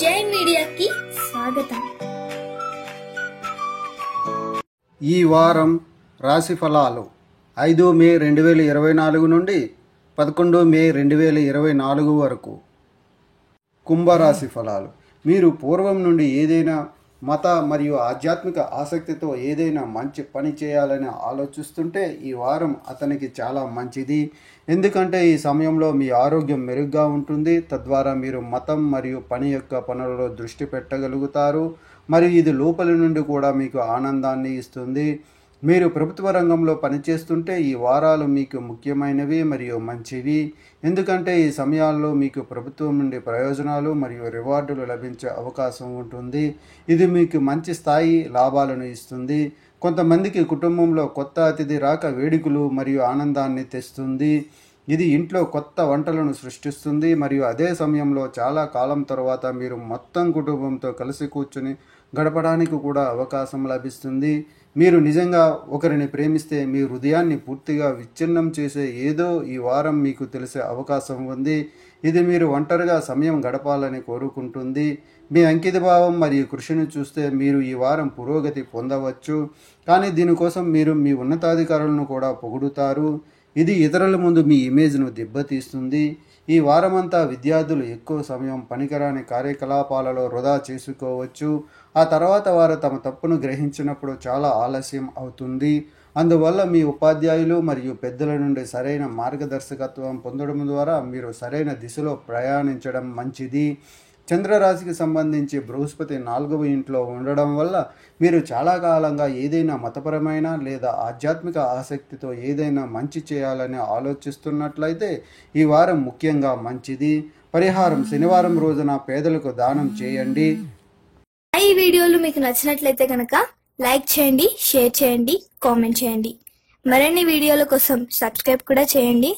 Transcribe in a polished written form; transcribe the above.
జై మీడియాకి స్వాగతం. ఈ వారం రాశి ఫలాలు 5 మే 2024 నుండి 11 మే 2024 వరకు. కుంభరాశి ఫలాలు. మీరు పూర్వం నుండి ఏదైనా మత మరియు ఆధ్యాత్మిక ఆసక్తితో ఏదైనా మంచి పని చేయాలని ఆలోచిస్తుంటే ఈ వారం అతనికి చాలా మంచిది. ఎందుకంటే ఈ సమయంలో మీ ఆరోగ్యం మెరుగ్గా ఉంటుంది. తద్వారా మీరు మతం మరియు పని యొక్క పనులలో దృష్టి పెట్టగలుగుతారు మరియు ఇది లోపలి నుండి కూడా మీకు ఆనందాన్ని ఇస్తుంది. మీరు ప్రభుత్వ రంగంలో పనిచేస్తుంటే ఈ వారాలు మీకు ముఖ్యమైనవి మరియు మంచివి. ఎందుకంటే ఈ సమయాల్లో మీకు ప్రభుత్వం నుండి ప్రయోజనాలు మరియు రివార్డులు లభించే అవకాశం ఉంటుంది. ఇది మీకు మంచి స్థాయి లాభాలను ఇస్తుంది. కొంతమందికి కుటుంబంలో కొత్త అతిథి రాక వేడుకలు మరియు ఆనందాన్ని తెస్తుంది. ఇది ఇంట్లో కొత్త వంటలను సృష్టిస్తుంది మరియు అదే సమయంలో చాలా కాలం తర్వాత మీరు మొత్తం కుటుంబంతో కలిసి కూర్చుని గడపడానికి కూడా అవకాశం లభిస్తుంది. మీరు నిజంగా ఒకరిని ప్రేమిస్తే మీ హృదయాన్ని పూర్తిగా విచ్ఛిన్నం చేసే ఏదో ఈ వారం మీకు తెలిసే అవకాశం ఉంది. ఇది మీరు ఒంటరిగా సమయం గడపాలని కోరుకుంటుంది. మీ అంకితభావం మరియు కృషిని చూస్తే మీరు ఈ వారం పురోగతి పొందవచ్చు. కానీ దీనికోసం మీరు మీ ఉన్నతాధికారులను కూడా పొగుడుతారు. ఇది ఇతరుల ముందు మీ ఇమేజ్ను దెబ్బతీస్తుంది. ఈ వారమంతా విద్యార్థులు ఎక్కువ సమయం పనికిరాని కార్యకలాపాలలో వృధా చేసుకోవచ్చు. ఆ తర్వాత వారు తమ తప్పును గ్రహించినప్పుడు చాలా ఆలస్యం అవుతుంది. అందువల్ల మీ ఉపాధ్యాయులు మరియు పెద్దల నుండి సరైన మార్గదర్శకత్వం పొందడం ద్వారా మీరు సరైన దిశలో ప్రయాణించడం మంచిది. చంద్రరాశికి సంబంధించి బృహస్పతి 4వ ఇంట్లో ఉండడం వల్ల మీరు చాలా కాలంగా ఏదైనా మతపరమైన లేదా ఆధ్యాత్మిక ఆసక్తితో ఏదైనా మంచి చేయాలని ఆలోచిస్తున్నట్లయితే ఈ వారం ముఖ్యంగా మంచిది. పరిహారం: శనివారం రోజున పేదలకు దానం చేయండి. ఈ వీడియోలు మీకు నచ్చినట్లయితే కనుక లైక్ చేయండి, షేర్ చేయండి, కామెంట్ చేయండి. మరిన్ని వీడియోల కోసం సబ్స్క్రైబ్ కూడా చేయండి.